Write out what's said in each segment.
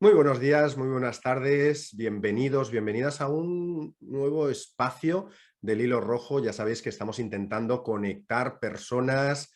Muy buenos días, muy buenas tardes, bienvenidos, bienvenidas a un nuevo espacio del Hilo Rojo. Ya sabéis que estamos intentando conectar personas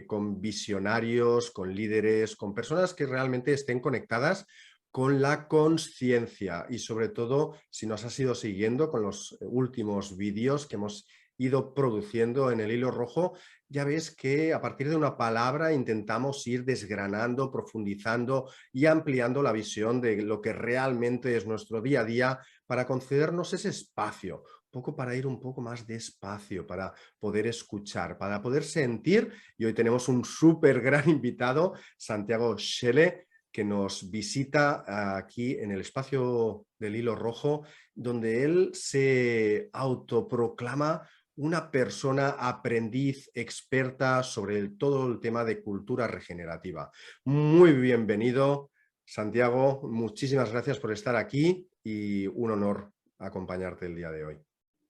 con visionarios, con líderes, con personas que realmente estén conectadas con la consciencia y sobre todo, si nos has ido siguiendo con los últimos vídeos que hemos ido produciendo en el Hilo Rojo, ya ves que a partir de una palabra intentamos ir desgranando, profundizando y ampliando la visión de lo que realmente es nuestro día a día para concedernos ese espacio, un poco para ir un poco más despacio, para poder escuchar, para poder sentir. Y hoy tenemos un súper gran invitado, Santiago Schelle, que nos visita aquí en el espacio del Hilo Rojo, donde él se autoproclama una persona aprendiz, experta sobre todo el tema de cultura regenerativa. Muy bienvenido, Santiago. Muchísimas gracias por estar aquí y un honor acompañarte el día de hoy.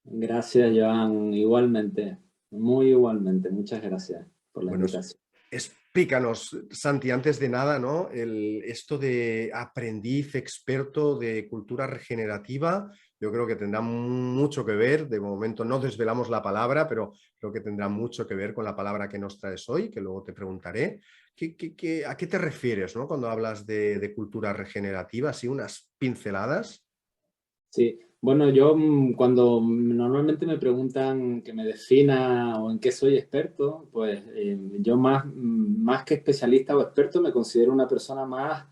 Gracias, Joan. Igualmente, muy igualmente. Muchas gracias por la Bueno, invitación. explícanos, Santi, antes de nada, ¿no? Esto de aprendiz experto de cultura regenerativa, yo creo que tendrá mucho que ver. De momento no desvelamos la palabra, pero creo que tendrá mucho que ver con la palabra que nos traes hoy, que luego te preguntaré. ¿A qué te refieres, ¿no? Cuando hablas de cultura regenerativa? ¿Así unas pinceladas? Sí, bueno, yo cuando normalmente me preguntan que me defina o en qué soy experto, pues yo más que especialista o experto me considero una persona más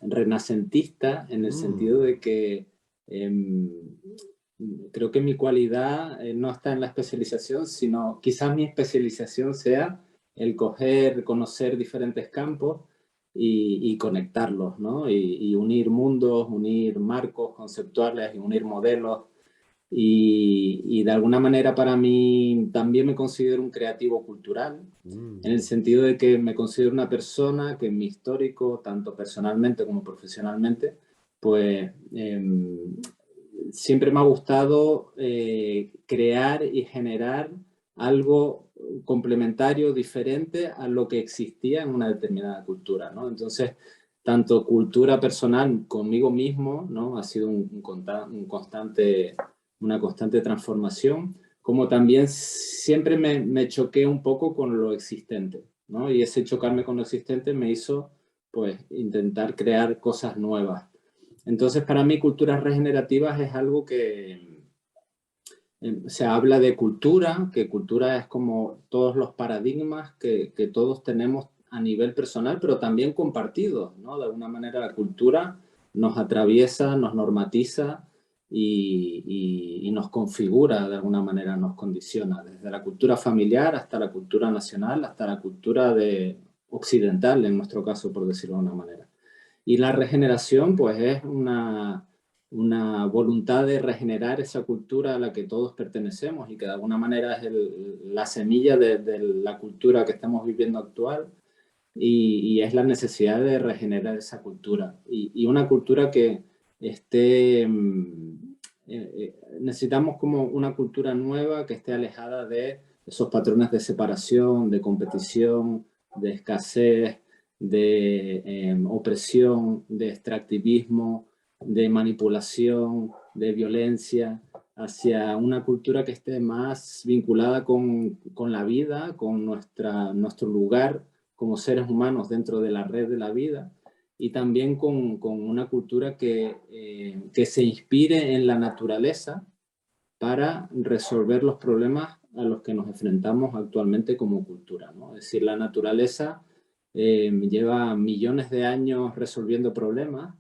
renacentista en el sentido Mm. de que em, creo que mi cualidad no está en la especialización, sino quizás mi especialización sea el conocer diferentes campos y conectarlos, ¿no? Y unir mundos, unir marcos conceptuales y unir modelos. Y de alguna manera para mí también me considero un creativo cultural, en el Mm. sentido de que me considero una persona que en mi histórico, tanto personalmente como profesionalmente, pues siempre me ha gustado crear y generar algo complementario, diferente a lo que existía en una determinada cultura, ¿no? Entonces, tanto cultura personal conmigo mismo, ¿no? Ha sido una constante transformación, como también siempre me choqué un poco con lo existente, ¿no? Y ese chocarme con lo existente me hizo, pues, intentar crear cosas nuevas. Entonces, para mí, culturas regenerativas es algo que se habla de cultura, que cultura es como todos los paradigmas que todos tenemos a nivel personal, pero también compartidos, ¿no? De alguna manera la cultura nos atraviesa, nos normatiza y nos configura, de alguna manera nos condiciona, desde la cultura familiar hasta la cultura nacional, hasta la cultura occidental, en nuestro caso, por decirlo de una manera. Y la regeneración, pues es una voluntad de regenerar esa cultura a la que todos pertenecemos y que de alguna manera es la semilla de la cultura que estamos viviendo actual y es la necesidad de regenerar esa cultura. Y una cultura que esté... necesitamos como una cultura nueva que esté alejada de esos patrones de separación, de competición, de escasez, de opresión, de extractivismo, de manipulación, de violencia, hacia una cultura que esté más vinculada con la vida, con nuestro lugar como seres humanos dentro de la red de la vida y también con una cultura que se inspire en la naturaleza para resolver los problemas a los que nos enfrentamos actualmente como cultura, ¿no? Es decir, la naturaleza lleva millones de años resolviendo problemas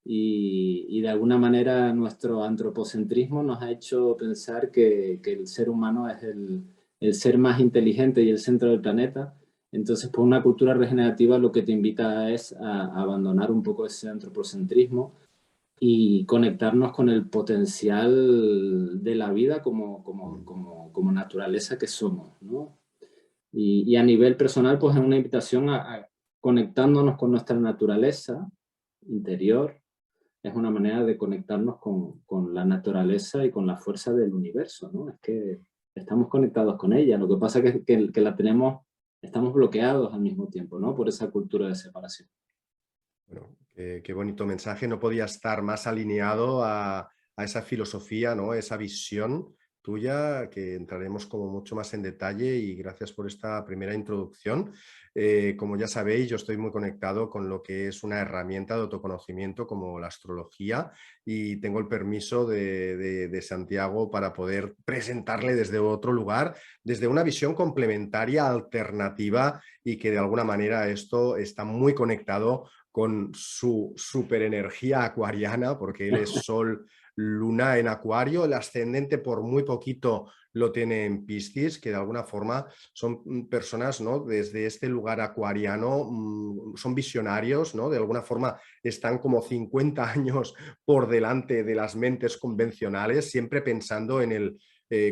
y de alguna manera nuestro antropocentrismo nos ha hecho pensar que el ser humano es el ser más inteligente y el centro del planeta. Entonces, por una cultura regenerativa lo que te invita es a abandonar un poco ese antropocentrismo y conectarnos con el potencial de la vida como naturaleza que somos, ¿no? Y a nivel personal, pues es una invitación a conectándonos con nuestra naturaleza interior, es una manera de conectarnos con la naturaleza y con la fuerza del universo, ¿no? Es que estamos conectados con ella, lo que pasa es que la tenemos, estamos bloqueados al mismo tiempo, ¿no? Por esa cultura de separación. Bueno, Qué bonito mensaje. No podía estar más alineado a esa filosofía, ¿no? Esa visión tuya, que entraremos como mucho más en detalle, y gracias por esta primera introducción. Como ya sabéis, yo estoy muy conectado con lo que es una herramienta de autoconocimiento como la astrología, y tengo el permiso de Santiago para poder presentarle desde otro lugar, desde una visión complementaria, alternativa, y que de alguna manera esto está muy conectado con su superenergía acuariana, porque él es Sol, Luna en Acuario. El ascendente por muy poquito lo tiene en Piscis, que de alguna forma son personas, ¿no? Desde este lugar acuariano, son visionarios, ¿no? De alguna forma están como 50 años por delante de las mentes convencionales, siempre pensando en el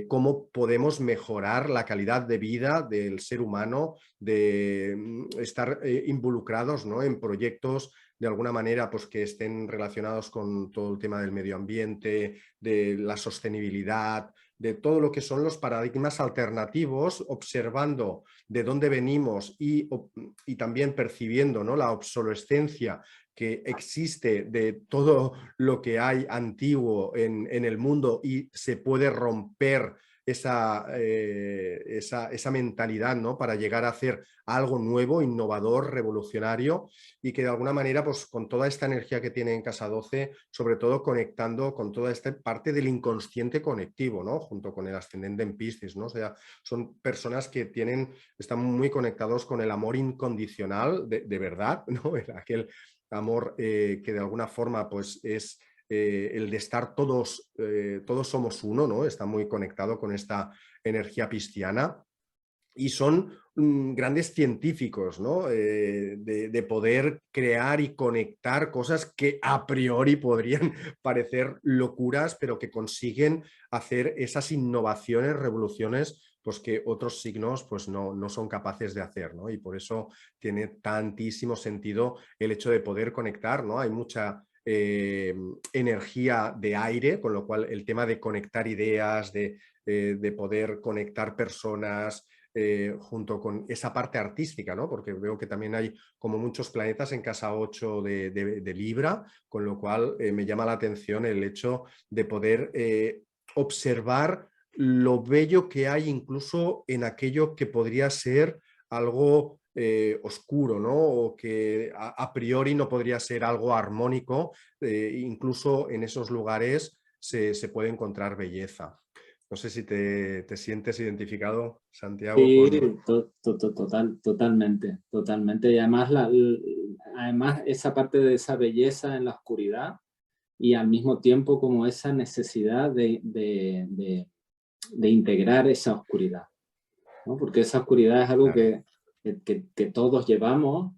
cómo podemos mejorar la calidad de vida del ser humano, de estar involucrados, ¿no? En proyectos de alguna manera pues, que estén relacionados con todo el tema del medio ambiente, de la sostenibilidad, de todo lo que son los paradigmas alternativos, observando de dónde venimos y también percibiendo, ¿no? La obsolescencia que existe de todo lo que hay antiguo en el mundo, y se puede romper esa mentalidad, ¿no? Para llegar a hacer algo nuevo, innovador, revolucionario, y que de alguna manera, pues con toda esta energía que tiene en Casa 12, sobre todo conectando con toda esta parte del inconsciente conectivo, ¿no? Junto con el ascendente en Piscis, ¿no? O sea, son personas que están muy conectados con el amor incondicional de verdad, ¿no? Aquel amor que de alguna forma pues es el de estar todos somos uno, ¿no? Está muy conectado con esta energía pisciana, y son grandes científicos, ¿no? De poder crear y conectar cosas que a priori podrían parecer locuras, pero que consiguen hacer esas innovaciones, revoluciones, pues que otros signos pues no son capaces de hacer, ¿no? Y por eso tiene tantísimo sentido el hecho de poder conectar, ¿no? Hay mucha energía de aire, con lo cual el tema de conectar ideas, de poder conectar personas, junto con esa parte artística, ¿no? Porque veo que también hay como muchos planetas en casa 8 de Libra, con lo cual me llama la atención el hecho de poder observar lo bello que hay incluso en aquello que podría ser algo oscuro, ¿no? O que a priori no podría ser algo armónico, incluso en esos lugares se puede encontrar belleza. No sé si te sientes identificado, Santiago, Sí, con... totalmente, totalmente. Y además, además esa parte de esa belleza en la oscuridad, y al mismo tiempo como esa necesidad de integrar esa oscuridad, ¿no? Porque esa oscuridad es algo Claro, que todos llevamos,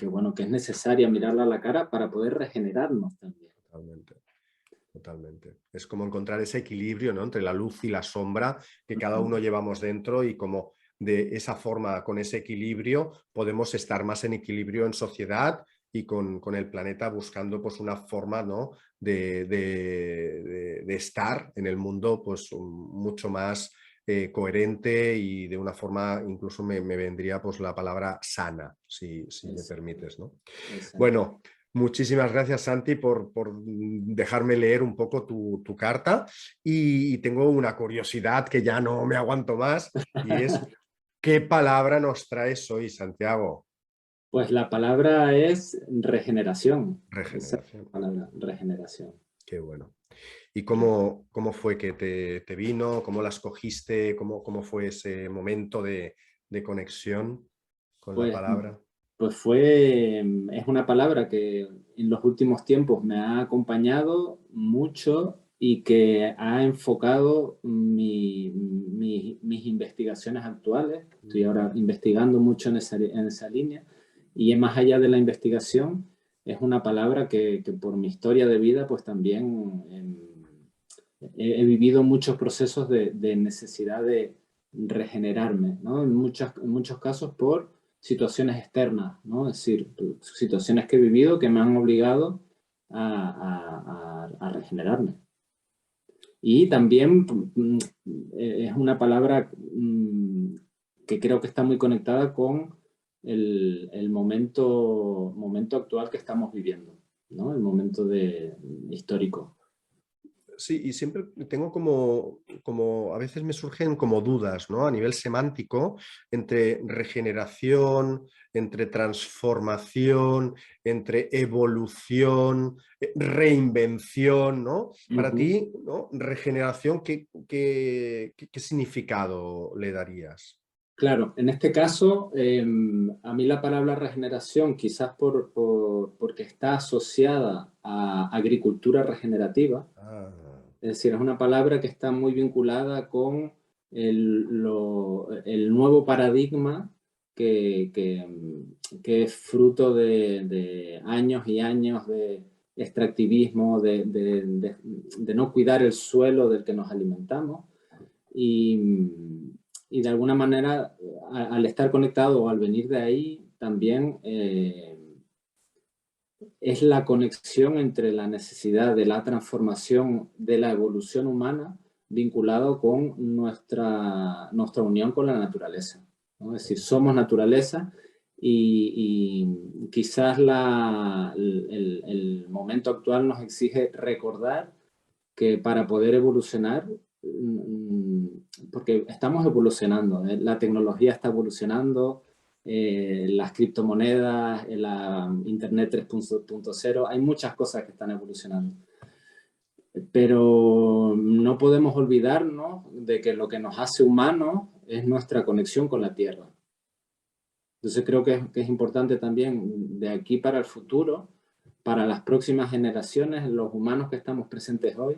bueno, que es necesaria mirarla a la cara para poder regenerarnos también. totalmente. Totalmente. Es como encontrar ese equilibrio, ¿no? Entre la luz y la sombra que cada uno llevamos dentro, y como de esa forma, con ese equilibrio, podemos estar más en equilibrio en sociedad y con el planeta, buscando pues una forma, ¿no? de estar en el mundo pues mucho más coherente, y de una forma, incluso me vendría pues la palabra sana, si me Exacto, permites, ¿no? exacto. Bueno, muchísimas gracias, Santi, por dejarme leer un poco tu carta, y tengo una curiosidad que ya no me aguanto más, y es, ¿qué palabra nos traes hoy, Santiago? Pues la palabra es regeneración. Esa es Regeneración. la palabra, regeneración. Qué bueno. ¿Y cómo fue que te vino? ¿Cómo la escogiste? ¿Cómo fue ese momento de conexión con la Pues, palabra? es una palabra que en los últimos tiempos me ha acompañado mucho y que ha enfocado mis investigaciones actuales. Estoy ahora investigando mucho en esa línea, y más allá de la investigación, es una palabra que por mi historia de vida pues también he vivido muchos procesos de necesidad de regenerarme, ¿no? En muchos casos por situaciones externas, ¿no? Es decir, situaciones que he vivido que me han obligado a regenerarme. Y también es una palabra que creo que está muy conectada con el momento actual que estamos viviendo, ¿no? El momento histórico. Sí, y siempre tengo como, a veces me surgen como dudas, ¿no? A nivel semántico, entre regeneración, entre transformación, entre evolución, reinvención, ¿no? Para ti, ¿no? Regeneración, ¿qué significado le darías? Claro, en este caso, a mí la palabra regeneración, quizás porque está asociada a agricultura regenerativa, Ah, es decir, es una palabra que está muy vinculada con el nuevo paradigma que es fruto de años y años de extractivismo, de no cuidar el suelo del que nos alimentamos. Y de alguna manera, al estar conectado o al venir de ahí, también es la conexión entre la necesidad de la transformación de la evolución humana vinculado con nuestra unión con la naturaleza, ¿no? Es decir, somos naturaleza y quizás el momento actual nos exige recordar que para poder evolucionar, porque estamos evolucionando, la tecnología está evolucionando, las criptomonedas, la Internet 3.0, hay muchas cosas que están evolucionando. Pero no podemos olvidarnos de que lo que nos hace humanos es nuestra conexión con la Tierra. Entonces creo que es importante también de aquí para el futuro, para las próximas generaciones, los humanos que estamos presentes hoy,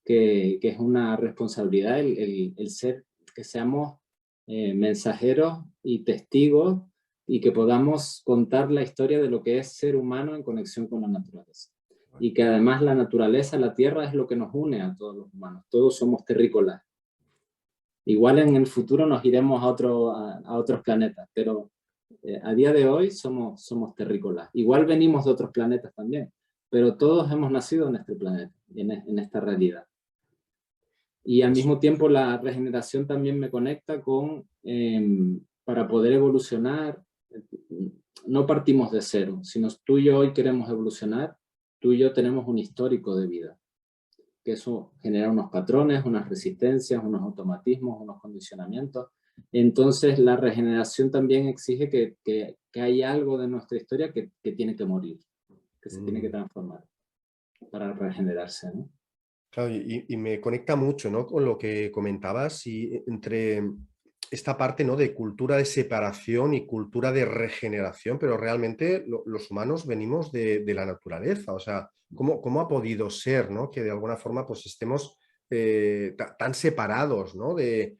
que es una responsabilidad el ser, que seamos mensajeros y testigos y que podamos contar la historia de lo que es ser humano en conexión con la naturaleza. Y que además la naturaleza, la tierra, es lo que nos une a todos los humanos. Todos somos terrícolas. Igual en el futuro nos iremos a otros planetas, pero a día de hoy somos terrícolas. Igual venimos de otros planetas también, pero todos hemos nacido en este planeta, en esta realidad. Y al mismo tiempo la regeneración también me conecta con, para poder evolucionar, no partimos de cero, sino tú y yo hoy queremos evolucionar, tú y yo tenemos un histórico de vida, que eso genera unos patrones, unas resistencias, unos automatismos, unos condicionamientos. Entonces la regeneración también exige que hay algo de nuestra historia que tiene que morir, que se tiene que transformar para regenerarse, ¿no? Claro, y me conecta mucho, ¿no? Con lo que comentabas y entre esta parte, ¿no? De cultura de separación y cultura de regeneración, pero realmente los humanos venimos de la naturaleza. O sea, ¿cómo ha podido ser, ¿no? Que de alguna forma pues estemos tan separados, ¿no? Que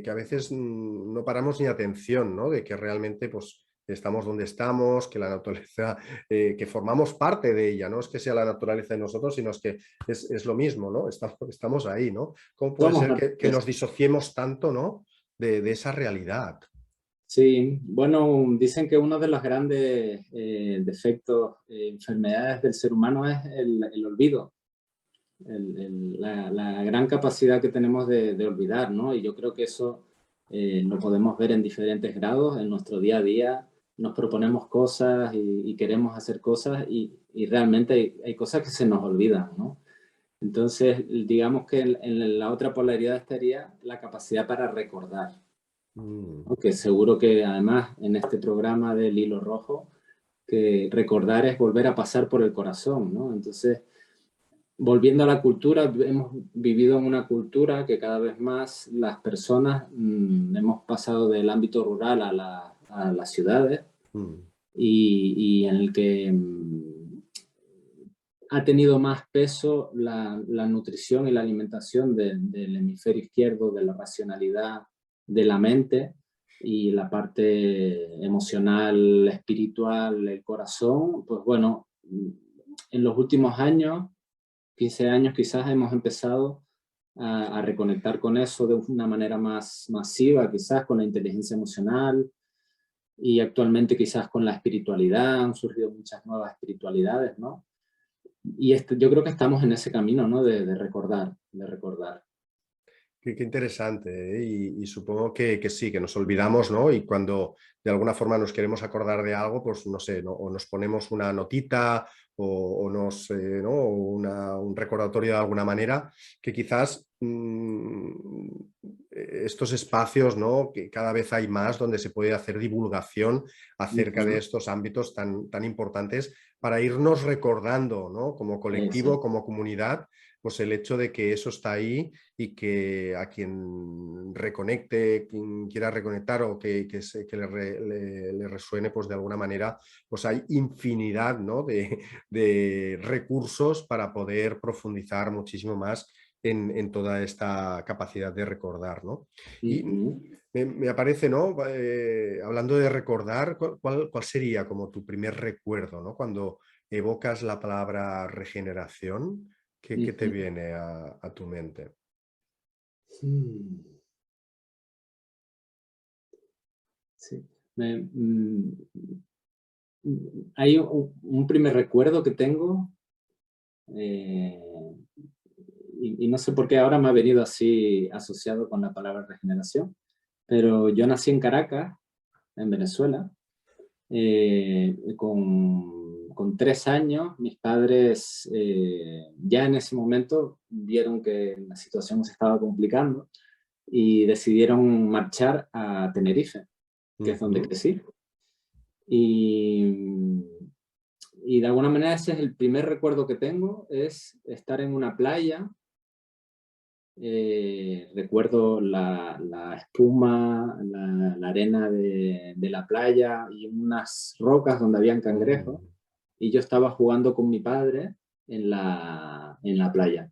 a veces no paramos ni atención, ¿no? De que realmente pues estamos donde estamos, que la naturaleza, que formamos parte de ella, no es que sea la naturaleza de nosotros, sino es que es lo mismo, ¿no? Estamos ahí, ¿no? ¿Cómo puede Somos ser que naturaleza. nos disociemos tanto, ¿no? De esa realidad. Sí, bueno, dicen que uno de los grandes defectos, enfermedades del ser humano es el olvido, la gran capacidad que tenemos de olvidar, ¿no? Y yo creo que eso lo podemos ver en diferentes grados, en nuestro día a día nos proponemos cosas y queremos hacer cosas y realmente hay cosas que se nos olvidan, ¿no? Entonces, digamos que en la otra polaridad estaría la capacidad para recordar, ¿no? Que seguro que además en este programa del Hilo Rojo, que recordar es volver a pasar por el corazón, ¿no? Entonces, volviendo a la cultura, hemos vivido en una cultura que cada vez más las personas hemos pasado del ámbito rural a las ciudades Mm, y en el que ha tenido más peso la nutrición y la alimentación del hemisferio izquierdo, de la racionalidad, de la mente, y la parte emocional, espiritual, el corazón. Pues bueno, en los últimos años, 15 años quizás, hemos empezado a reconectar con eso de una manera más masiva, quizás con la inteligencia emocional, y actualmente quizás con la espiritualidad, han surgido muchas nuevas espiritualidades, ¿no? Y yo creo que estamos en ese camino, ¿no? De recordar, de recordar. Qué interesante, ¿eh? Y supongo que sí, que nos olvidamos, ¿no? Y cuando de alguna forma nos queremos acordar de algo, pues no sé, ¿no? O nos ponemos una notita o nos, ¿no? Un recordatorio de alguna manera, que quizás estos espacios, ¿no? Que cada vez hay más donde se puede hacer divulgación acerca de Ujú. estos ámbitos tan importantes para irnos recordando, ¿no? Como colectivo, Eso. como comunidad, pues el hecho de que eso está ahí y que a quien reconecte, quien quiera reconectar o que le resuene, pues de alguna manera, pues hay infinidad, ¿no? de recursos para poder profundizar muchísimo más en toda esta capacidad de recordar, ¿no? Y Ujú. me aparece, ¿no? Hablando de recordar, ¿cuál sería como tu primer recuerdo, ¿no? Cuando evocas la palabra regeneración, ¿qué te Ujú. viene a tu mente? Mm, sí. Me- hay un primer recuerdo que tengo, eh, y no sé por qué ahora me ha venido así asociado con la palabra regeneración, pero yo nací en Caracas, en Venezuela, con 3 años. Mis padres ya en ese momento vieron que la situación se estaba complicando y decidieron marchar a Tenerife, que es donde Ujú. crecí. Y, y de alguna manera ese es el primer recuerdo que tengo, es estar en una playa. Recuerdo la espuma, la arena de la playa y unas rocas donde habían cangrejos, Mm. y yo estaba jugando con mi padre en la playa.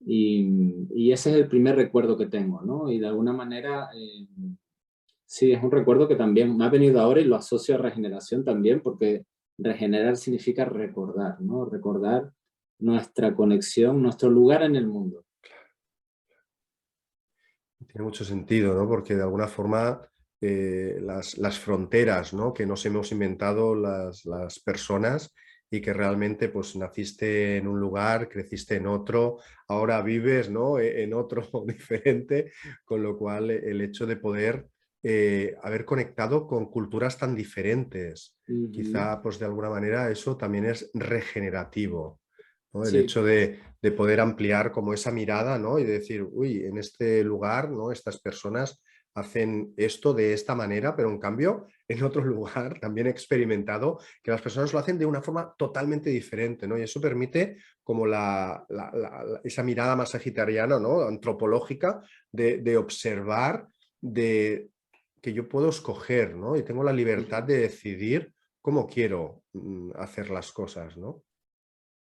Y ese es el primer recuerdo que tengo, ¿no? Y de alguna manera, sí, es un recuerdo que también me ha venido ahora y lo asocio a regeneración también, porque regenerar significa recordar, ¿no? Recordar nuestra conexión, nuestro lugar en el mundo. Tiene mucho sentido, ¿no? Porque de alguna forma las fronteras, ¿no? Que nos hemos inventado las personas y que realmente pues naciste en un lugar, creciste en otro, ahora vives, ¿no? En otro diferente, con lo cual el hecho de poder haber conectado con culturas tan diferentes, Ujú. quizá pues de alguna manera eso también es regenerativo, ¿no? El Sí, hecho de poder ampliar como esa mirada, ¿no? Y decir, uy, en este lugar, ¿no? Estas personas hacen esto de esta manera, pero en cambio en otro lugar también he experimentado que las personas lo hacen de una forma totalmente diferente, ¿no? Y eso permite como esa mirada más sagitariana, ¿no? Antropológica de observar, de que yo puedo escoger, ¿no? Y tengo la libertad de decidir cómo quiero hacer las cosas, ¿no?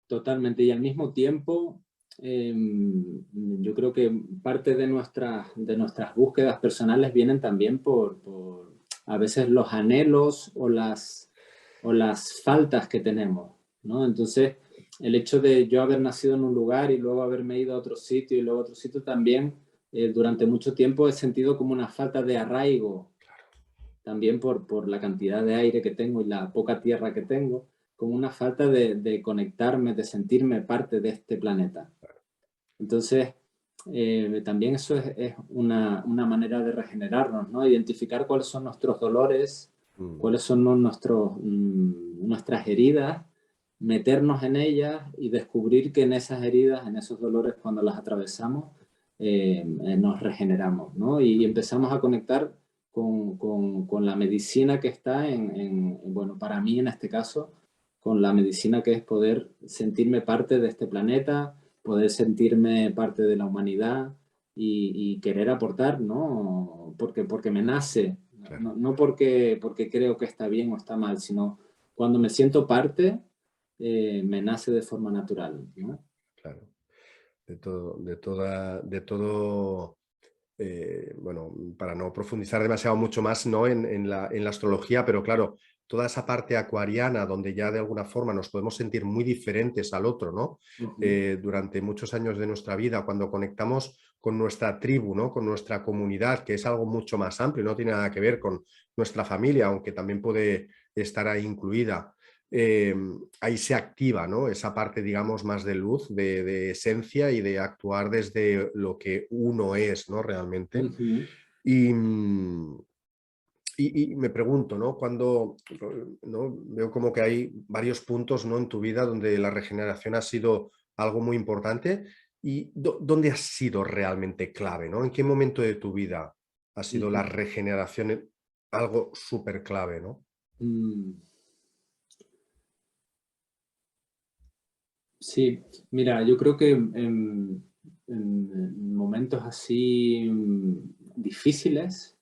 totalmente. Y al mismo tiempo, yo creo que parte de nuestras búsquedas personales vienen también por a veces los anhelos o las faltas que tenemos, ¿no? Entonces, el hecho de yo haber nacido en un lugar y luego haberme ido a otro sitio y luego a otro sitio también, durante mucho tiempo he sentido como una falta de arraigo, también por la cantidad de aire que tengo y la poca tierra que tengo, como una falta de conectarme, de sentirme parte de este planeta. Entonces, también eso es una manera de regenerarnos, ¿no? Identificar cuáles son nuestros dolores, Mm. cuáles son nuestras heridas, meternos en ellas y descubrir que en esas heridas, en esos dolores, cuando las atravesamos, nos regeneramos, ¿no? Y empezamos a conectar con la medicina que está bueno, para mí en este caso, con la medicina que es poder sentirme parte de este planeta, poder sentirme parte de la humanidad y querer aportar, ¿no? Porque me nace, Claro, no porque creo que está bien o está mal, sino cuando me siento parte, me nace de forma natural, ¿no? claro. De todo, bueno, para no profundizar demasiado mucho más, ¿no? En la astrología, pero claro, toda esa parte acuariana donde ya de alguna forma nos podemos sentir muy diferentes al otro, ¿no? Ujú. Durante muchos años de nuestra vida, cuando conectamos con nuestra tribu, ¿no? Con nuestra comunidad, que es algo mucho más amplio, no tiene nada que ver con nuestra familia, aunque también puede estar ahí incluida. ahí se activa, ¿no? Esa parte, digamos, más de luz, de esencia y de actuar desde lo que uno es, ¿no? Realmente. Ujú. Y, y me pregunto, ¿no? Cuando, ¿no? Veo como que hay varios puntos, ¿no? En tu vida donde la regeneración ha sido algo muy importante. ¿Y dónde ha sido realmente clave, ¿no? ¿En qué momento de tu vida ha sido la Ujú. regeneración algo súper clave, ¿no? Mm, sí, mira, yo creo que en momentos así difíciles,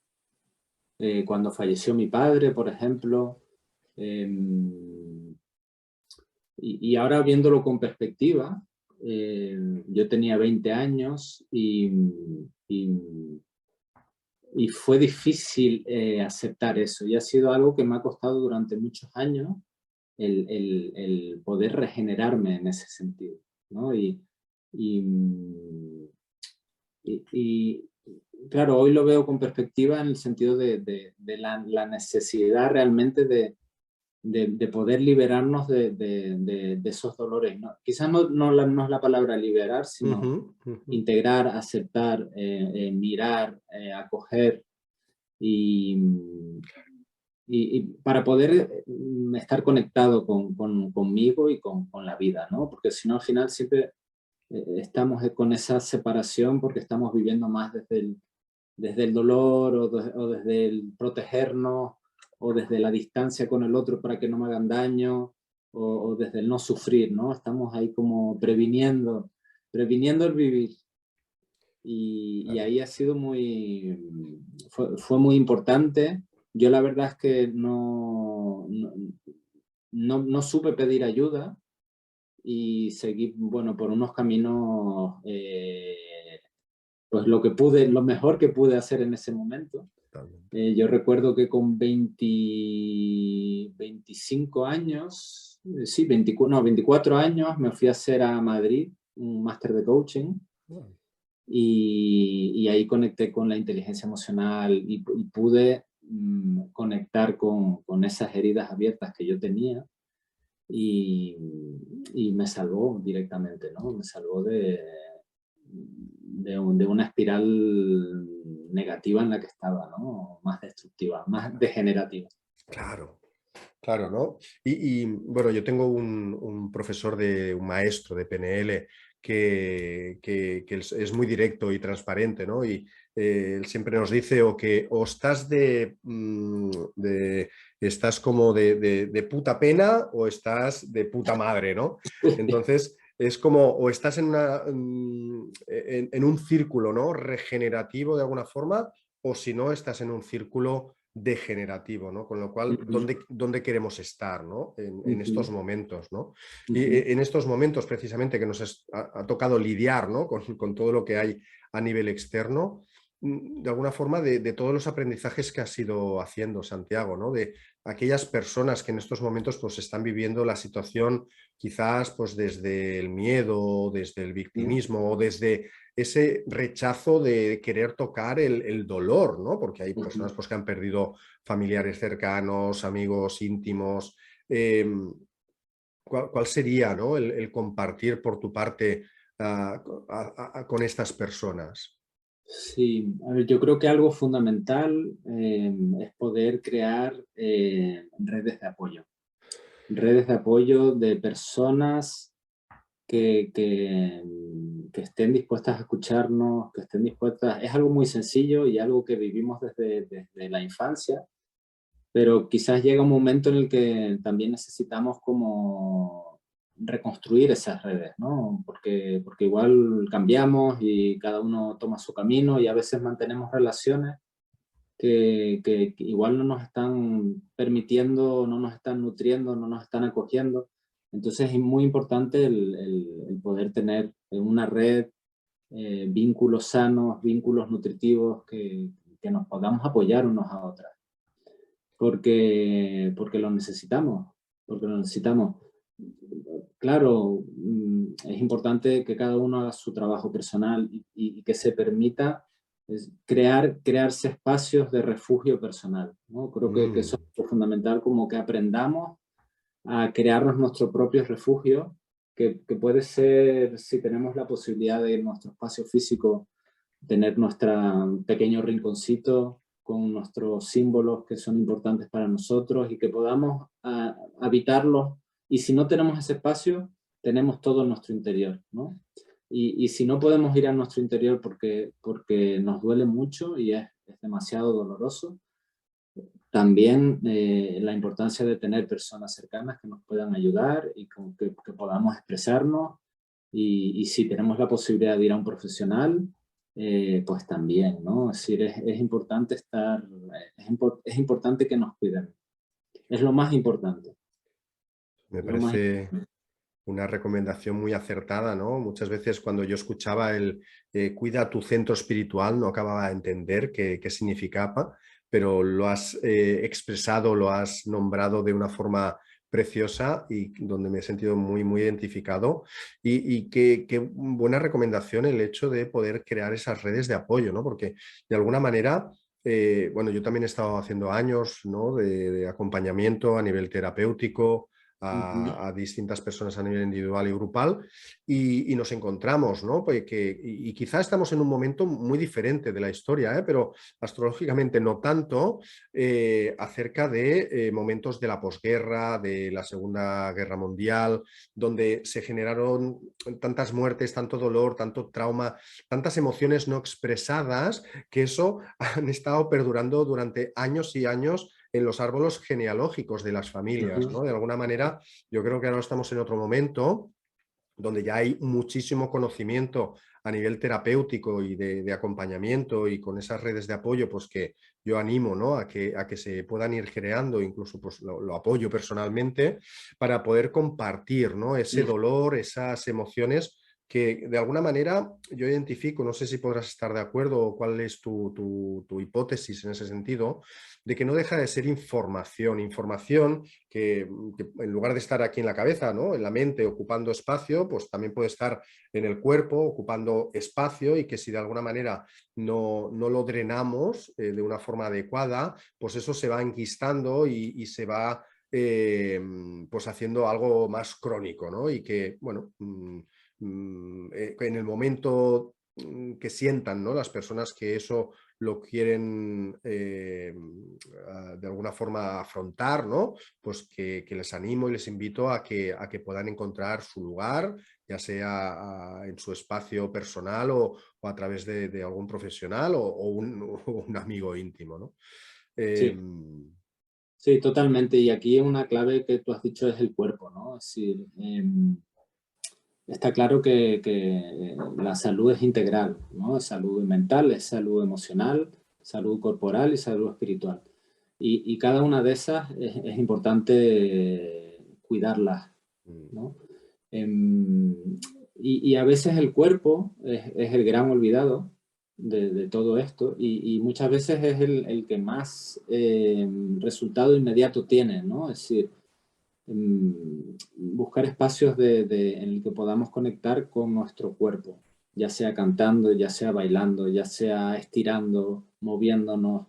cuando falleció mi padre, por ejemplo, em, y ahora viéndolo con perspectiva, yo tenía 20 años y y fue difícil aceptar eso, y ha sido algo que me ha costado durante muchos años el poder regenerarme en ese sentido, ¿no? Y, mm, y claro, hoy lo veo con perspectiva en el sentido de la necesidad realmente de poder liberarnos de esos dolores, ¿no? Quizás no es la palabra liberar, sino Ujú, ujú. integrar, aceptar, mirar, acoger y, y para poder estar conectado conmigo y con la vida, ¿no? Porque si no, al final siempre estamos con esa separación porque estamos viviendo más desde el dolor o desde el protegernos o desde la distancia con el otro para que no me hagan daño o desde el no sufrir, ¿no? Estamos ahí como previniendo el vivir. Y Claro. ahí ha sido fue muy importante. Yo la verdad es que no supe pedir ayuda y seguí, bueno, por unos caminos, pues lo mejor que pude hacer en ese momento. Totalmente. Yo recuerdo que con 25 años, sí, 24 años, me fui a hacer a Madrid un máster de coaching Bueno, y ahí conecté con la inteligencia emocional y pude conectar con esas heridas abiertas que yo tenía y, y me salvó directamente, ¿no? Me salvó de una espiral negativa en la que estaba, ¿no? Más destructiva, más degenerativa. claro. Claro, ¿no? Bueno, yo tengo un profesor un maestro de PNL que es muy directo y transparente, ¿no? Y él siempre nos dice o estás estás como de puta pena o estás de puta madre, ¿no? Entonces es como o estás en un círculo, ¿no? Regenerativo de alguna forma o si no estás en un círculo degenerativo, ¿no? Con lo cual, Ujú, ¿dónde queremos estar, ¿no? En estos ujú, momentos, ¿no? Y ujú, en estos momentos, precisamente, que ha tocado lidiar, ¿no? Con todo lo que hay a nivel externo, de alguna forma, de todos los aprendizajes que has ido haciendo, Santiago, ¿no? De aquellas personas que en estos momentos pues están viviendo la situación quizás pues desde el miedo, desde el ujú, victimismo o desde ese rechazo de querer tocar el dolor, ¿no? Porque hay personas ujú. pues, que han perdido familiares cercanos, amigos íntimos. Eh, ¿cuál sería, ¿no? El compartir por tu parte con estas personas? Sí, a ver, yo creo que algo fundamental es poder crear redes de apoyo de personas que estén dispuestas a escucharnos, que estén dispuestas. Es algo muy sencillo y algo que vivimos desde la infancia, pero quizás llega un momento en el que también necesitamos como reconstruir esas redes, ¿no? Porque igual cambiamos y cada uno toma su camino y a veces mantenemos relaciones que igual no nos están permitiendo, no nos están nutriendo, no nos están acogiendo. Entonces es muy importante el poder tener una red, vínculos sanos, vínculos nutritivos, que nos podamos apoyar unos a otros porque lo necesitamos, porque lo necesitamos. Claro, es importante que cada uno haga su trabajo personal y que se permita crearse espacios de refugio personal, ¿no? Creo que eso Mm, es fundamental, como que aprendamos a crearnos nuestro propio refugio, que puede ser, si tenemos la posibilidad de en nuestro espacio físico, tener nuestro pequeño rinconcito con nuestros símbolos que son importantes para nosotros y que podamos habitarlos. Y si no tenemos ese espacio, tenemos todo en nuestro interior, ¿no? Y si no podemos ir a nuestro interior porque nos duele mucho y es demasiado doloroso, también la importancia de tener personas cercanas que nos puedan ayudar y que podamos expresarnos. Y si tenemos la posibilidad de ir a un profesional, pues también, ¿no? Es decir, es importante estar, es importante que nos cuidemos. Es lo más importante. Me Es lo más parece una recomendación muy acertada, ¿no? Muchas veces cuando yo escuchaba el cuida tu centro espiritual no acababa de entender qué significaba, pero lo has expresado, lo has nombrado de una forma preciosa y donde me he sentido muy, muy identificado y qué buena recomendación el hecho de poder crear esas redes de apoyo, ¿no? Porque de alguna manera, bueno, yo también he estado haciendo años, ¿no? de acompañamiento a nivel terapéutico, importante. a distintas personas a nivel individual y grupal y nos encontramos, ¿no? Y quizá estamos en un momento muy diferente de la historia, pero astrológicamente no tanto, acerca de momentos de la posguerra, de la Segunda Guerra Mundial, donde se generaron tantas muertes, tanto dolor, tanto trauma, tantas emociones no expresadas, que eso han estado perdurando durante años y años en los árboles genealógicos de las familias, ¿no? De alguna manera, yo creo que ahora estamos en otro momento donde ya hay muchísimo conocimiento a nivel terapéutico y de acompañamiento y con esas redes de apoyo, pues que yo animo, ¿no? a que se puedan ir creando, incluso pues lo apoyo personalmente, para poder compartir, ¿no? Ese dolor, esas emociones que de alguna manera yo identifico, no sé si podrás estar de acuerdo o cuál es tu hipótesis en ese sentido, de que no deja de ser información, información que en lugar de estar aquí en la cabeza, ¿no? En la mente ocupando espacio, pues también puede estar en el cuerpo ocupando espacio y que si de alguna manera no lo drenamos de una forma adecuada, pues eso se va enquistando y se va pues haciendo algo más crónico, ¿no? Y que, bueno, en el momento que sientan, ¿no? Las personas que eso lo quieren de alguna forma afrontar, ¿no? Pues que les animo y les invito a que puedan encontrar su lugar, ya sea en su espacio personal o a través de algún profesional o un amigo íntimo, ¿no? Eh, Sí, sí, totalmente. Y aquí una clave que tú has dicho es el cuerpo, ¿no? Es decir, está claro que la salud es integral, ¿no? Es salud mental, es salud emocional, salud corporal y salud espiritual. Y cada una de esas es importante cuidarlas, ¿no? Em, y a veces el cuerpo es el gran olvidado de todo esto y muchas veces es el que más resultado inmediato tiene, ¿no? Es decir, buscar espacios en el que podamos conectar con nuestro cuerpo, ya sea cantando, ya sea bailando, ya sea estirando, moviéndonos.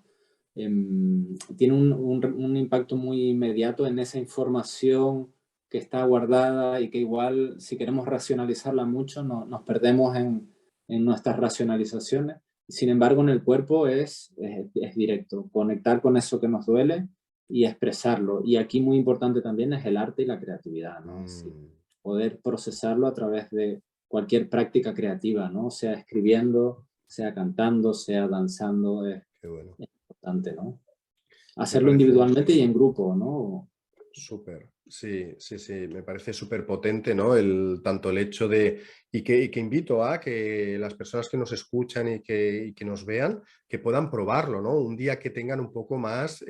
Tiene un impacto muy inmediato en esa información que está guardada y que igual si queremos racionalizarla mucho nos perdemos en nuestras racionalizaciones. Sin embargo, en el cuerpo es directo, conectar con eso que nos duele y expresarlo. Y aquí muy importante también es el arte y la creatividad, ¿no? Es decir, mm, poder procesarlo a través de cualquier práctica creativa, ¿no? Sea escribiendo, sea cantando, sea danzando, qué bueno. es importante, ¿no? Me Hacerlo parece individualmente y en grupo, ¿no? súper, sí, sí, sí, me parece súper potente, ¿no? Tanto el hecho de, y que invito a que las personas que nos escuchan y que nos vean, que puedan probarlo, ¿no? Un día que tengan un poco más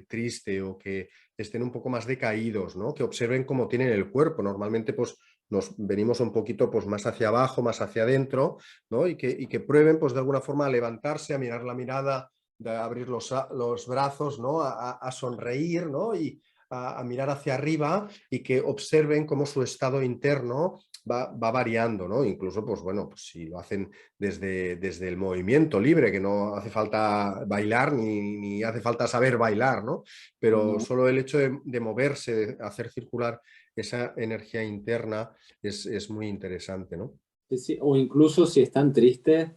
triste o que estén un poco más decaídos, ¿no? Que observen cómo tienen el cuerpo. Normalmente, pues, nos venimos un poquito pues, más hacia abajo, más hacia adentro, ¿no? Y que prueben, pues, de alguna forma a levantarse, a mirar la mirada, de abrir los brazos, ¿no? A sonreír, ¿no? Y a mirar hacia arriba y que observen cómo su estado interno va variando, ¿no? Incluso, pues bueno, pues si lo hacen desde el movimiento libre, que no hace falta bailar ni hace falta saber bailar, ¿no? Pero No, solo el hecho de moverse, de hacer circular esa energía interna es muy interesante, ¿no? sí, sí. O incluso si están tristes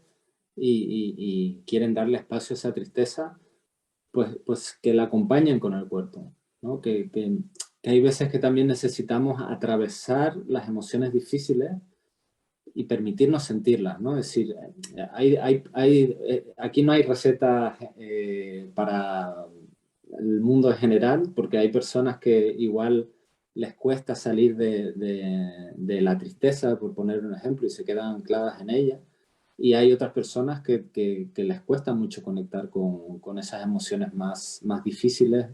y quieren darle espacio a esa tristeza, pues que la acompañen con el cuerpo, ¿no? Que hay veces que también necesitamos atravesar las emociones difíciles y permitirnos sentirlas, ¿no? Es decir, aquí no hay recetas para el mundo en general, porque hay personas que igual les cuesta salir de la tristeza, por poner un ejemplo, y se quedan ancladas en ella. Y hay otras personas que les cuesta mucho conectar con esas emociones más difíciles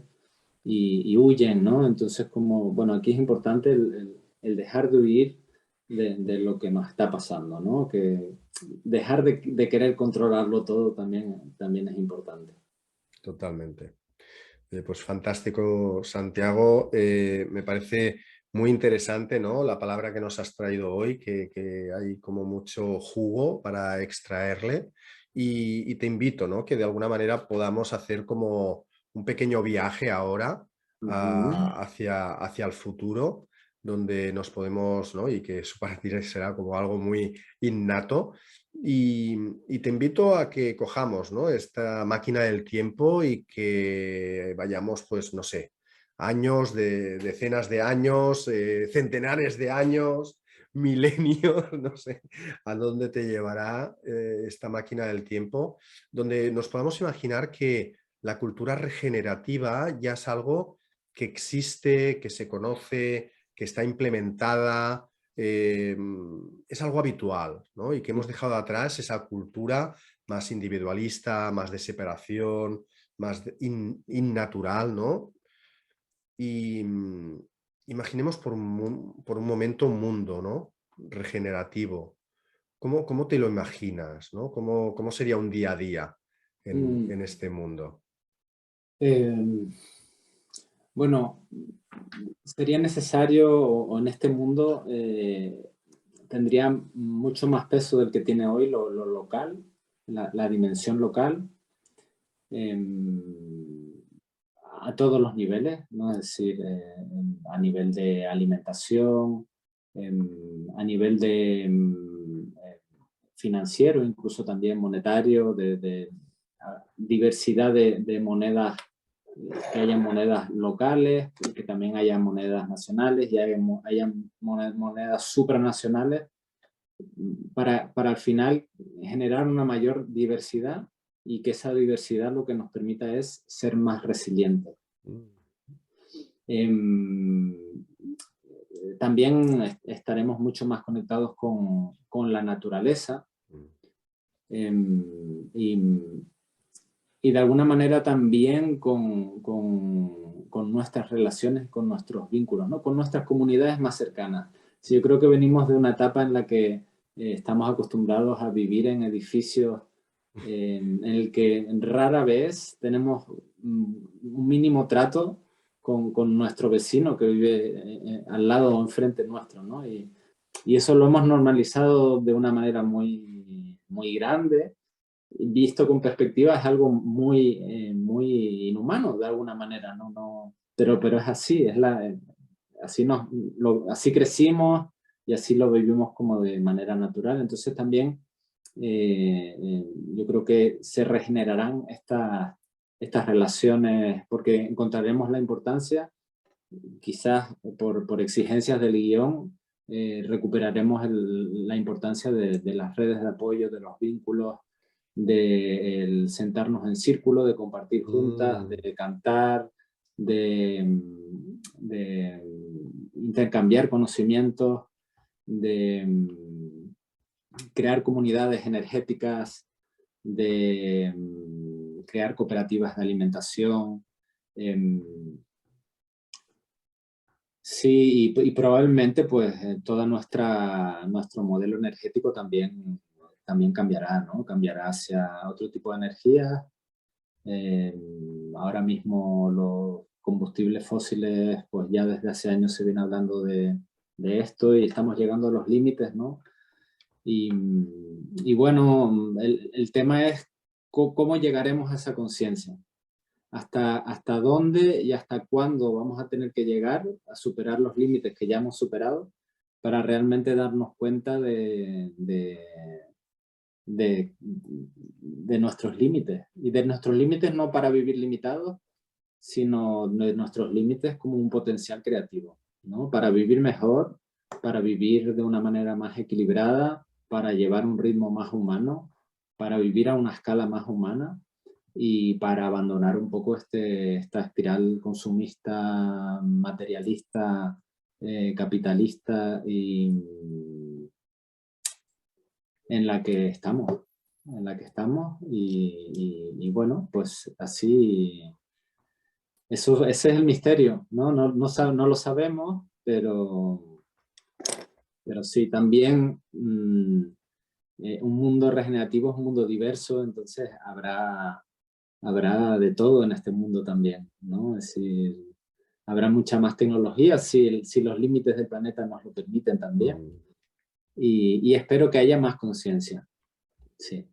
y huyen, ¿no? Entonces, como, bueno, aquí es importante el dejar de huir de lo que nos está pasando, ¿no? Que dejar de querer controlarlo todo también es importante. Totalmente. Pues fantástico, Santiago. Me parece muy interesante, ¿no? La palabra que nos has traído hoy, que hay como mucho jugo para extraerle. Y te invito, ¿no? Que de alguna manera podamos hacer como un pequeño viaje ahora Ujú. hacia el futuro, donde nos podemos, ¿no? Y que eso para ti será como algo muy innato. Y te invito a que cojamos, ¿no? Esta máquina del tiempo y que vayamos, pues, no sé, años, decenas de años, centenares de años, milenios, no sé, a dónde te llevará esta máquina del tiempo, donde nos podamos imaginar que la cultura regenerativa ya es algo que existe, que se conoce, que está implementada, es algo habitual, ¿no? Y que hemos dejado atrás esa cultura más individualista, más de separación, más innatural, ¿no? Y imaginemos por un momento un mundo, ¿no? Regenerativo. ¿Cómo te lo imaginas, ¿no? ¿Cómo sería un día a día Mm, en este mundo? eh, bueno, sería necesario, o en este mundo tendría mucho más peso del que tiene hoy lo local, la dimensión local, em, a todos los niveles, ¿no? Es decir, a nivel de alimentación, a nivel de financiero, incluso también monetario, de diversidad de monedas, que haya monedas locales, que también haya monedas nacionales y haya monedas supranacionales para al final generar una mayor diversidad y que esa diversidad lo que nos permita es ser más resilientes. Mm, Em, También estaremos mucho más conectados con la naturaleza, mm, y, y de alguna manera también con nuestras relaciones, con nuestros vínculos, ¿no? Con nuestras comunidades más cercanas. Sí, yo creo que venimos de una etapa en la que estamos acostumbrados a vivir en edificios en el que rara vez tenemos un mínimo trato con nuestro vecino que vive al lado o enfrente nuestro, ¿no? Y eso lo hemos normalizado de una manera muy grande. Visto con perspectiva es algo muy inhumano de alguna manera, ¿no? Pero es así, así, así crecimos y así lo vivimos como de manera natural. Entonces también yo creo que se regenerarán estas relaciones porque encontraremos la importancia, quizás por exigencias del guión, recuperaremos la importancia de las redes de apoyo, de los vínculos, de el sentarnos en círculo, de compartir juntas, mm, de cantar, de intercambiar conocimientos, de crear comunidades energéticas, de crear cooperativas de alimentación. em, Sí, y probablemente pues toda nuestro modelo energético también cambiará, ¿no? Cambiará hacia otro tipo de energía. Eh, Ahora mismo los combustibles fósiles, pues ya desde hace años se viene hablando de esto y estamos llegando a los límites, ¿no? Y bueno, el tema es cómo llegaremos a esa conciencia. Hasta dónde y hasta cuándo vamos a tener que llegar a superar los límites que ya hemos superado para realmente darnos cuenta de nuestros límites. Y de nuestros límites no para vivir limitados, sino de nuestros límites como un potencial creativo, ¿no? Para vivir mejor, para vivir de una manera más equilibrada, para llevar un ritmo más humano, para vivir a una escala más humana y para abandonar un poco esta espiral consumista, materialista, capitalista y en la que estamos, y bueno, pues así, ese es el misterio, ¿no? No lo sabemos, pero sí, también un mundo regenerativo es un mundo diverso, entonces habrá de todo en este mundo también, ¿no? Es decir, habrá mucha más tecnología si los límites del planeta nos lo permiten también. Y espero que haya más conciencia, sí,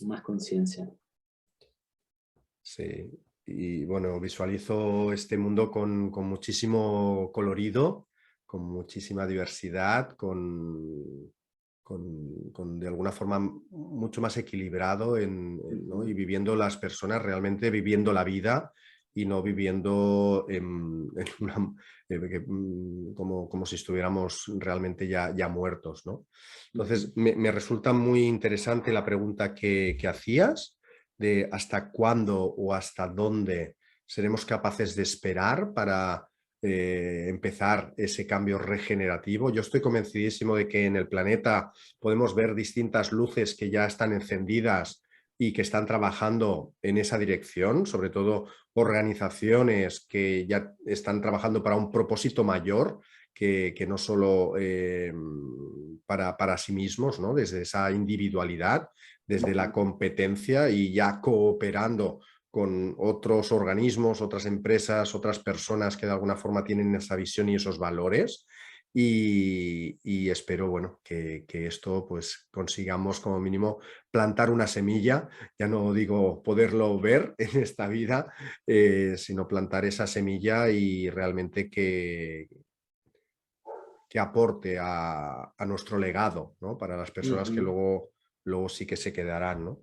más conciencia. Sí, y bueno, visualizo este mundo con muchísimo colorido, con muchísima diversidad, con de alguna forma mucho más equilibrado ¿no? Y viviendo las personas realmente viviendo la vida y no viviendo como si estuviéramos realmente ya muertos, ¿no? Entonces, me resulta muy interesante la pregunta que hacías de hasta cuándo o hasta dónde seremos capaces de esperar para empezar ese cambio regenerativo. Yo estoy convencidísimo de que en el planeta podemos ver distintas luces que ya están encendidas y que están trabajando en esa dirección, sobre todo organizaciones que ya están trabajando para un propósito mayor que no solo para sí mismos, ¿no? Desde esa individualidad, desde la competencia y ya cooperando con otros organismos, otras empresas, otras personas que de alguna forma tienen esa visión y esos valores. Y espero, bueno, que esto pues consigamos como mínimo plantar una semilla, ya no digo poderlo ver en esta vida, sino plantar esa semilla y realmente que aporte a nuestro legado, ¿no? Para las personas que luego sí que se quedarán, ¿no?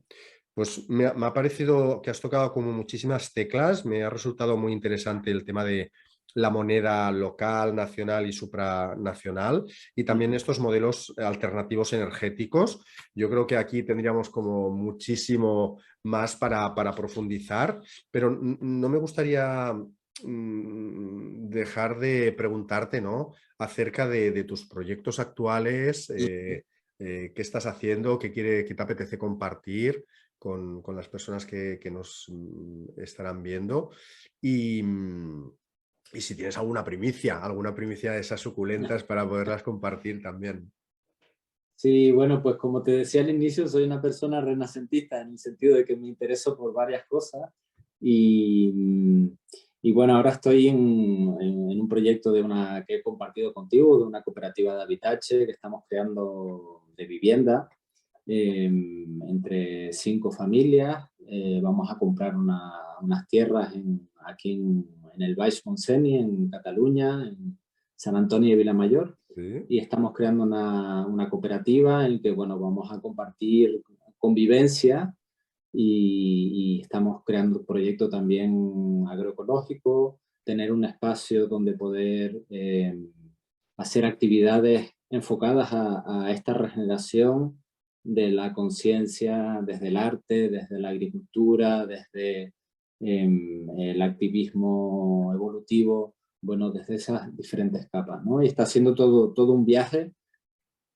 Pues me ha parecido que has tocado como muchísimas teclas, me ha resultado muy interesante el tema de la moneda local, nacional y supranacional y también estos modelos alternativos energéticos. Yo creo que aquí tendríamos como muchísimo más para profundizar, pero no me gustaría dejar de preguntarte, ¿no? Acerca de tus proyectos actuales, qué estás haciendo, qué te apetece compartir con las personas que nos estarán viendo y si tienes alguna primicia de esas suculentas para poderlas compartir también. Sí, bueno, pues como te decía al inicio, soy una persona renacentista en el sentido de que me intereso por varias cosas y, y bueno, ahora estoy en un proyecto que he compartido contigo, de una cooperativa de habitache que estamos creando de vivienda entre 5 familias. Vamos a comprar unas tierras aquí en el Baix Montseny, en Cataluña, en San Antonio de Vilamayor. ¿Sí? Y estamos creando una cooperativa en que, bueno, vamos a compartir convivencia y estamos creando un proyecto también agroecológico, tener un espacio donde poder hacer actividades enfocadas a esta regeneración de la conciencia desde el arte, desde la agricultura, desde el activismo evolutivo, bueno, desde esas diferentes capas, ¿no? Y está siendo todo un viaje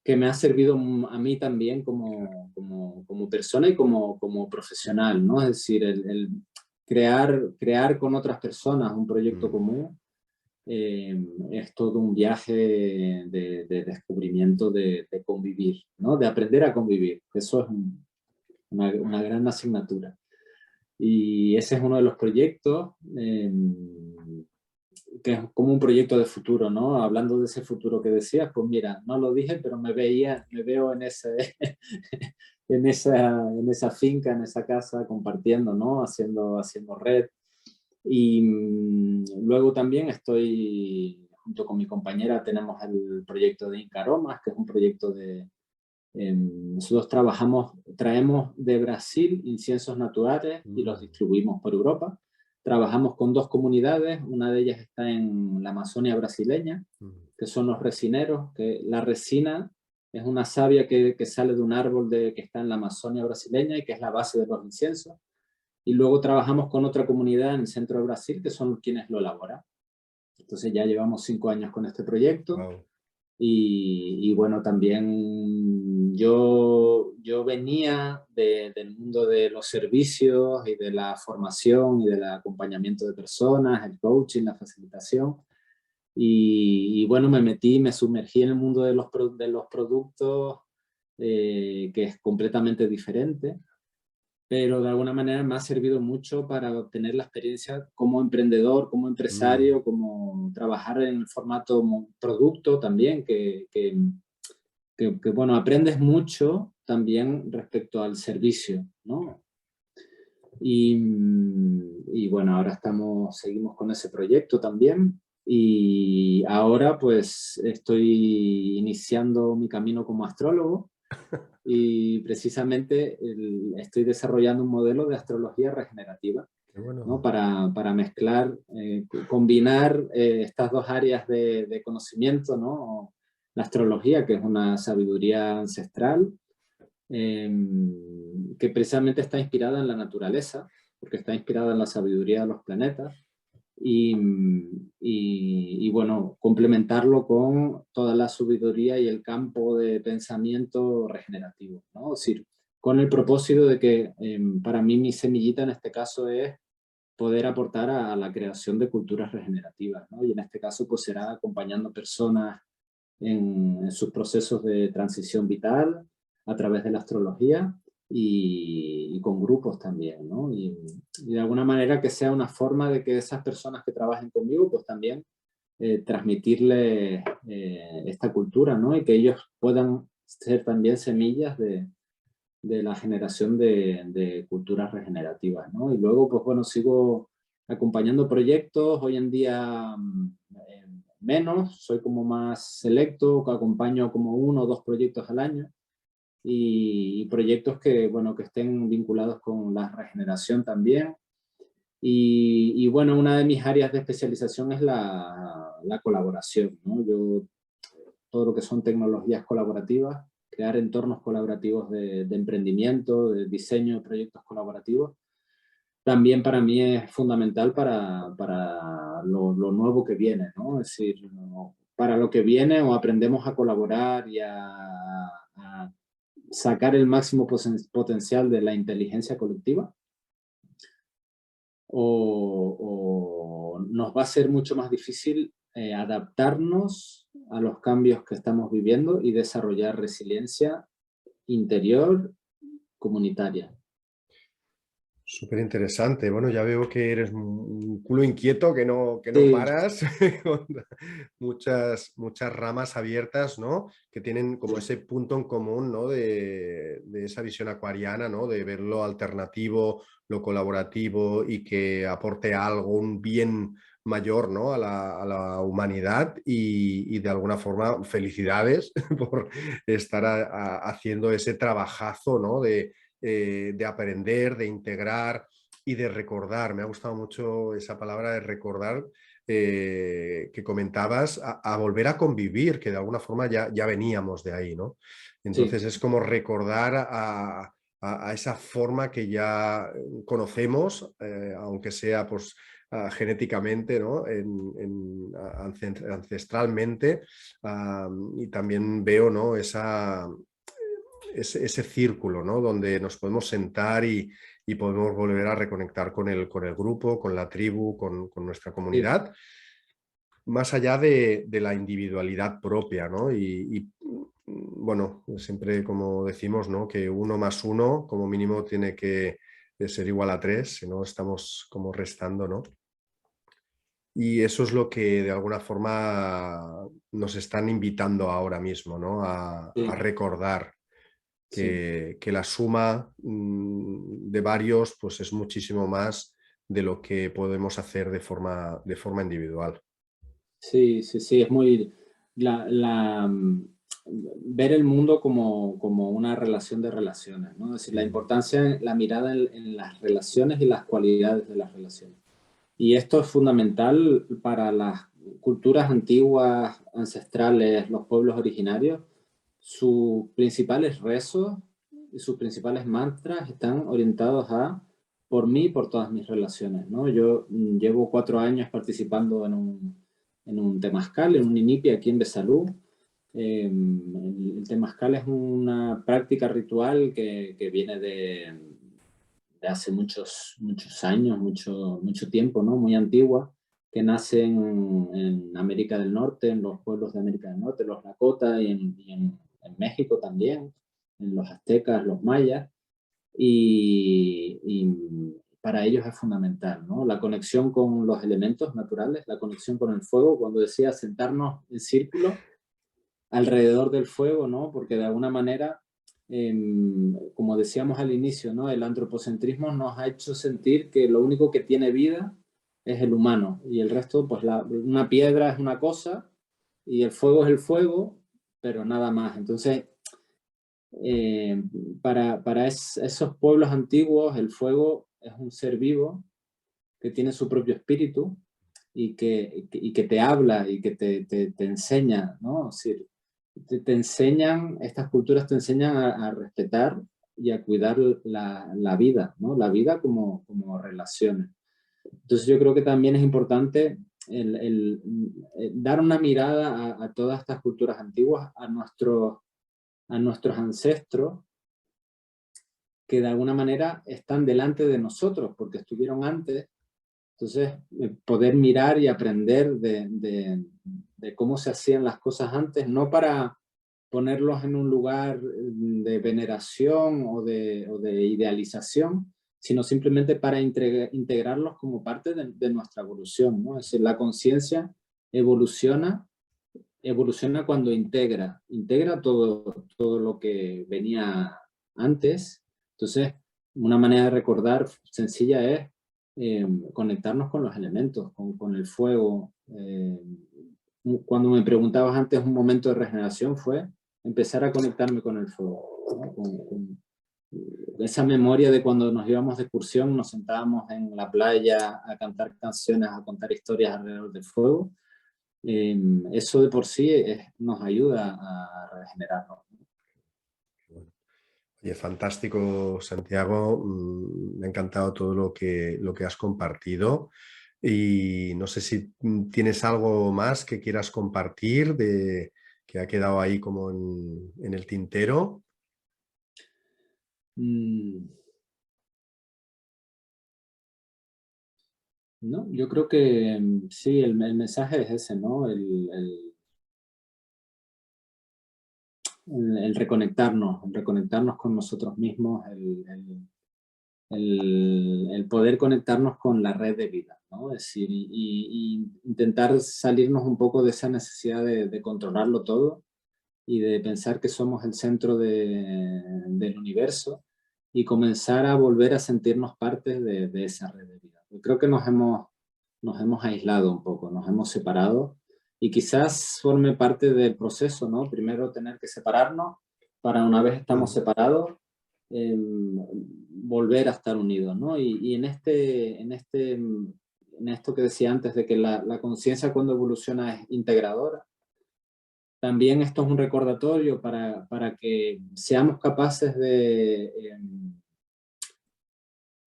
que me ha servido a mí también como persona y como profesional, ¿no? Es decir, el crear con otras personas un proyecto común es todo un viaje de descubrimiento de convivir, ¿no? De aprender a convivir. Eso es una gran asignatura. Y ese es uno de los proyectos. que es como un proyecto de futuro, ¿no? Hablando de ese futuro que decías, pues mira, no lo dije, pero me veo en en esa finca, en esa casa, compartiendo, ¿no? Haciendo red. Y luego también estoy, junto con mi compañera, tenemos el proyecto de Incaromas, que es un proyecto nosotros traemos de Brasil inciensos naturales y los distribuimos por Europa. Trabajamos con 2 comunidades, una de ellas está en la Amazonia brasileña, que son los resineros, que la resina es una savia que sale de un árbol que está en la Amazonia brasileña y que es la base de los inciensos. Y luego trabajamos con otra comunidad en el centro de Brasil, que son quienes lo elaboran. Entonces ya llevamos 5 años con este proyecto. Wow. Y bueno, también yo venía del mundo de los servicios y de la formación y del acompañamiento de personas, el coaching, la facilitación. Y bueno, me sumergí en el mundo de los productos, que es completamente diferente, pero de alguna manera me ha servido mucho para obtener la experiencia como emprendedor, como empresario, como trabajar en el formato producto también, bueno, aprendes mucho también respecto al servicio, ¿no? Y bueno, ahora seguimos con ese proyecto también, y ahora pues estoy iniciando mi camino como astrólogo. Y precisamente estoy desarrollando un modelo de astrología regenerativa, Qué bueno. ¿no? Para mezclar, combinar estas 2 áreas de conocimiento, ¿no? La astrología, que es una sabiduría ancestral, que precisamente está inspirada en la naturaleza, porque está inspirada en la sabiduría de los planetas, y bueno, complementarlo con toda la sabiduría y el campo de pensamiento regenerativo, ¿no? Es decir, con el propósito de que para mí mi semillita en este caso es poder aportar a la creación de culturas regenerativas, ¿no? Y en este caso pues será acompañando personas en sus procesos de transición vital a través de la astrología, y con grupos también, ¿no? Y de alguna manera que sea una forma de que esas personas que trabajen conmigo, pues también transmitirles esta cultura, ¿no? Y que ellos puedan ser también semillas de la generación de culturas regenerativas, ¿no? Y luego, pues bueno, sigo acompañando proyectos, hoy en día menos, soy como más selecto, acompaño como 1 o 2 proyectos al año, y proyectos que, bueno, que estén vinculados con la regeneración también. Y bueno, una de mis áreas de especialización es la colaboración, ¿no? Yo, todo lo que son tecnologías colaborativas, crear entornos colaborativos de emprendimiento, de diseño de proyectos colaborativos, también para mí es fundamental para lo nuevo que viene, ¿no? Es decir, para lo que viene, o aprendemos a colaborar y a sacar el máximo potencial de la inteligencia colectiva, o nos va a ser mucho más difícil adaptarnos a los cambios que estamos viviendo y desarrollar resiliencia interior comunitaria. Súper interesante. Bueno, ya veo que eres un culo inquieto, que no Sí, paras, con muchas ramas abiertas, ¿no? Que tienen como ese punto en común, ¿no? De esa visión acuariana, ¿no? De ver lo alternativo, lo colaborativo y que aporte algo, un bien mayor, ¿no? A la humanidad, y de alguna forma felicidades por estar haciendo ese trabajazo, ¿no? De aprender, de integrar y de recordar. Me ha gustado mucho esa palabra de recordar, que comentabas, a volver a convivir, que de alguna forma ya veníamos de ahí, ¿no? sí, Entonces es como recordar a esa forma que ya conocemos, aunque sea pues, genéticamente, ¿no? Ancestralmente, y también veo, ¿no? Ese círculo, ¿no? Donde nos podemos sentar y podemos volver a reconectar con el grupo, con la tribu, con nuestra sí. comunidad, más allá de la individualidad propia, ¿no? Bueno, siempre como decimos, ¿no? Que 1 más 1 como mínimo tiene que ser igual a 3, si no estamos como restando, ¿no? Y eso es lo que de alguna forma nos están invitando ahora mismo, ¿no? A Sí, recordar sí. que la suma de varios pues es muchísimo más de lo que podemos hacer de forma individual. Sí, sí, sí, es muy ver el mundo como una relación de relaciones, ¿no? Es decir, la Mm. importancia, la mirada en las relaciones y las cualidades de las relaciones. Y esto es fundamental para las culturas antiguas, ancestrales, los pueblos originarios. Sus principales rezos y sus principales mantras están orientados a por mí y por todas mis relaciones, ¿no? Yo llevo 4 años participando en un temazcal, en un inipi aquí en Besalú. El temazcal es una práctica ritual que viene de hace muchos años, mucho tiempo, ¿no? Muy antigua, que nace en América del Norte, en los pueblos de América del Norte, los Lakota y en México también, en los aztecas, los mayas, y para ellos es fundamental, ¿no? La conexión con los elementos naturales, la conexión con el fuego, cuando decía sentarnos en círculo alrededor del fuego, ¿no? Porque de alguna manera, como decíamos al inicio, ¿no? El antropocentrismo nos ha hecho sentir que lo único que tiene vida es el humano y el resto, pues una piedra es una cosa y el fuego es el fuego, pero nada más. Entonces, eh, para esos pueblos antiguos, el fuego es un ser vivo que tiene su propio espíritu y que te habla y que te enseña, ¿no? Es decir, te enseñan, estas culturas te enseñan a respetar y a cuidar la vida, ¿no? La vida como relaciones. Entonces yo creo que también es importante dar una mirada a todas estas culturas antiguas, a nuestros ancestros, que de alguna manera están delante de nosotros, porque estuvieron antes. Entonces, poder mirar y aprender de cómo se hacían las cosas antes, no para ponerlos en un lugar de veneración o de idealización, sino simplemente para integrarlos como parte de nuestra evolución, ¿no? Es decir, la conciencia evoluciona, evoluciona cuando integra todo lo que venía antes. Entonces, una manera de recordar sencilla es conectarnos con los elementos, con el fuego. Cuando me preguntabas antes, un momento de regeneración fue empezar a conectarme con el fuego, ¿no? Con esa memoria de cuando nos íbamos de excursión, nos sentábamos en la playa a cantar canciones, a contar historias alrededor del fuego. Eso de por sí nos ayuda a regenerarnos. Oye, fantástico, Santiago. Me ha encantado todo lo que has compartido. Y no sé si tienes algo más que quieras compartir que ha quedado ahí como en el tintero. Mm, ¿No? Yo creo que sí, el mensaje es ese, ¿no? El reconectarnos con nosotros mismos, el poder conectarnos con la red de vida, ¿no? Es decir, y intentar salirnos un poco de esa necesidad de controlarlo todo y de pensar que somos el centro del universo y comenzar a volver a sentirnos parte de esa red de vida. Yo creo que nos hemos aislado un poco, nos hemos separado y quizás forme parte del proceso, ¿no? Primero tener que separarnos para una vez estamos Mm. separados, volver a estar unidos, ¿no? Y en esto que decía antes de que la conciencia cuando evoluciona es integradora, también esto es un recordatorio para que seamos capaces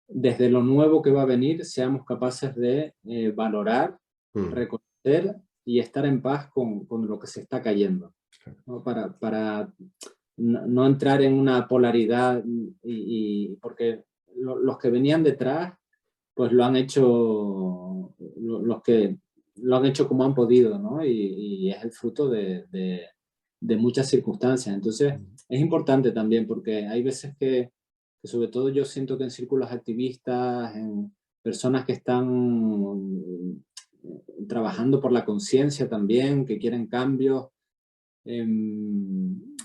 desde lo nuevo que va a venir, seamos capaces de valorar, Mm. reconocer y estar en paz con lo que se está cayendo, ¿no? Para no entrar en una polaridad porque los que venían detrás, pues lo han hecho, los que lo han hecho como han podido, ¿no? Y es el fruto de muchas circunstancias. Entonces, Mm. es importante también porque hay veces que sobre todo yo siento que en círculos activistas, en personas que están trabajando por la conciencia también, que quieren cambios.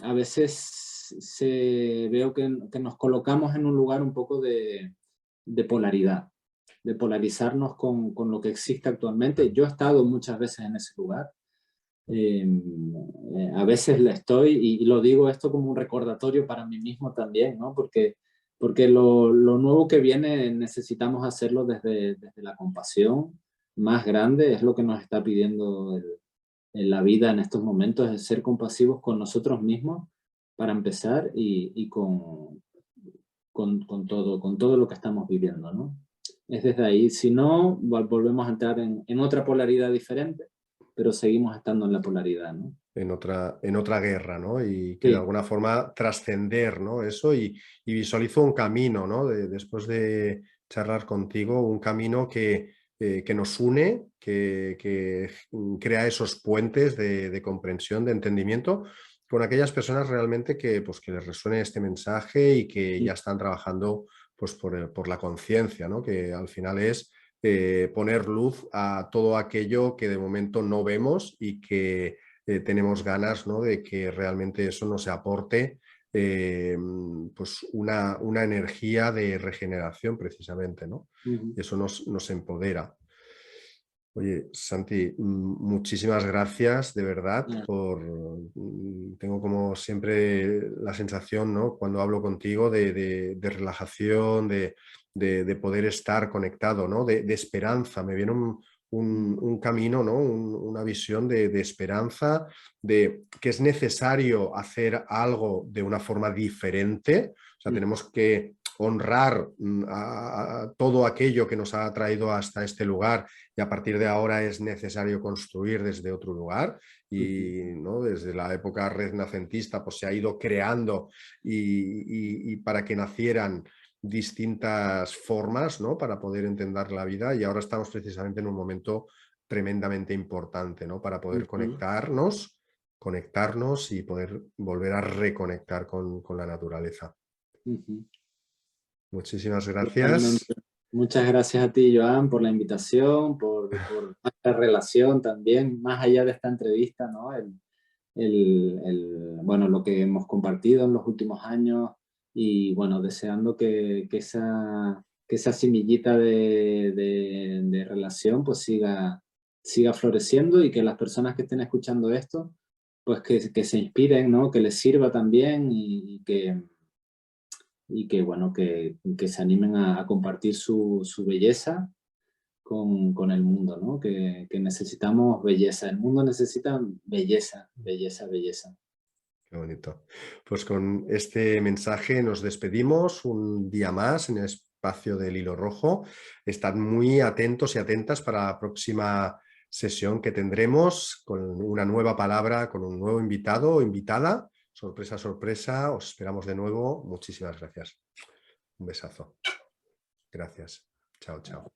A veces veo que nos colocamos en un lugar un poco de polaridad, de polarizarnos con lo que existe actualmente. Yo he estado muchas veces en ese lugar. A veces la estoy, y lo digo esto como un recordatorio para mí mismo también, ¿no? Porque lo nuevo que viene necesitamos hacerlo desde la compasión más grande, es lo que nos está pidiendo en la vida en estos momentos, es ser compasivos con nosotros mismos para empezar y con todo lo que estamos viviendo, ¿no? Es desde ahí. Si no, volvemos a entrar en otra polaridad diferente, pero seguimos estando en la polaridad, ¿no? En otra guerra, ¿no? Y que de Sí. alguna forma trascender, ¿no? Eso y visualizo un camino, ¿no? Después de charlar contigo, un camino que nos une, que crea esos puentes de comprensión, de entendimiento, con aquellas personas realmente que, pues, que les resuene este mensaje y que ya están trabajando pues, por la conciencia, ¿no? Que al final es poner luz a todo aquello que de momento no vemos y que tenemos ganas, ¿no? De que realmente eso nos aporte pues una energía de regeneración precisamente, ¿no? Ujú. Eso nos empodera. Oye, Santi, muchísimas gracias de verdad tengo como siempre la sensación, ¿no? Cuando hablo contigo de relajación, de poder estar conectado, ¿no? De esperanza. Me viene un camino, ¿no? Una visión de esperanza, de que es necesario hacer algo de una forma diferente. O sea, tenemos que honrar a todo aquello que nos ha traído hasta este lugar y a partir de ahora es necesario construir desde otro lugar y, ¿no? Desde la época renacentista pues se ha ido creando y para que nacieran distintas formas, ¿no? Para poder entender la vida y ahora estamos precisamente en un momento tremendamente importante, ¿no? Para poder conectarnos y poder volver a reconectar con la naturaleza. Muchísimas Totalmente. gracias. Muchas gracias a ti, Joan, por la invitación, por esta relación también, más allá de esta entrevista, ¿no? Bueno, lo que hemos compartido en los últimos años y, bueno, deseando que esa semillita de relación pues siga floreciendo y que las personas que estén escuchando esto, pues que se inspiren, ¿no? Que les sirva también bueno, que se animen a compartir su belleza con el mundo, ¿no? Que necesitamos belleza. El mundo necesita belleza, belleza, belleza. Qué bonito. Pues con este mensaje nos despedimos un día más en el espacio del Hilo Rojo. Estad muy atentos y atentas para la próxima sesión que tendremos con una nueva palabra, con un nuevo invitado o invitada. Sorpresa, sorpresa. Os esperamos de nuevo. Muchísimas gracias. Un besazo. Gracias. Chao, chao.